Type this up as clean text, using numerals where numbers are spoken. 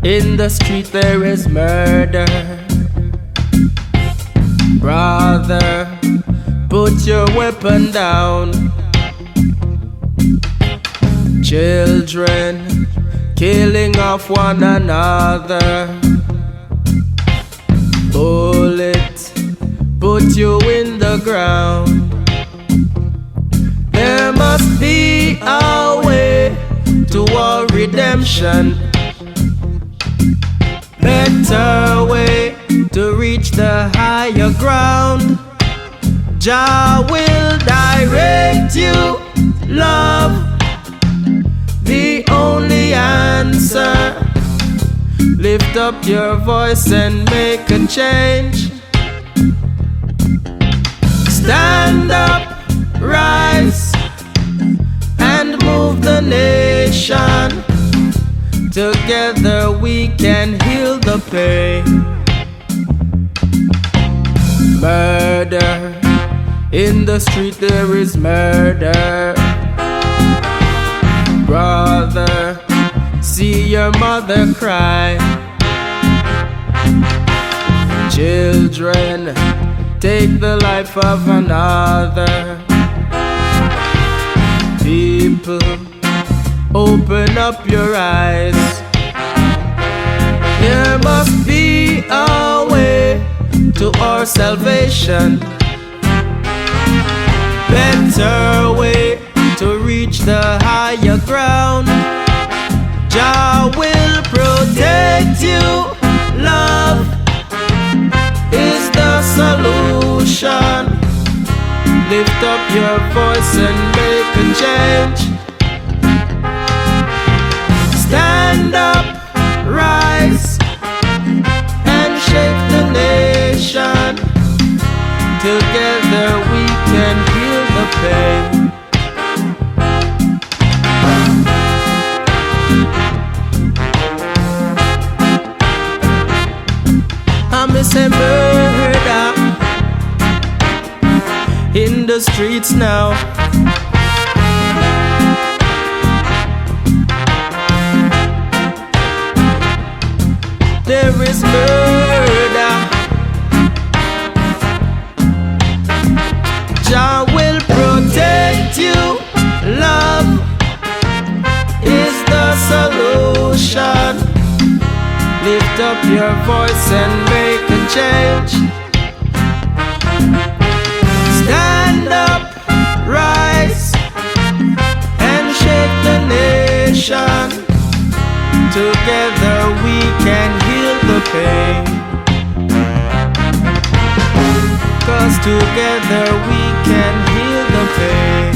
In the street there is murder. Brother, put your weapon down. Children killing off one another. Bullet put you in the ground. There must be a way to our redemption. Better way to reach the higher ground. Jah will direct you, love, the only answer. Lift up your voice and make a change. Stand up, rise, and move the nation. Together we can heal the pain. Murder, in the street there is murder. Brother, see your mother cry. Children, take the life of another. People, open up your eyes. There must be a way to our salvation. Better way to reach the higher ground. Jah will protect you. Love is the solution. Lift up your voice and make a change. Stand up, rise, and shake the nation. Together we can heal the pain. I miss a murder in the streets now. There is murder. Jah will protect you. Love is the solution. Lift up your voice and make a change. Stand up, rise, and shake the nation. Together we can heal the pain. 'Cause together we can heal the pain.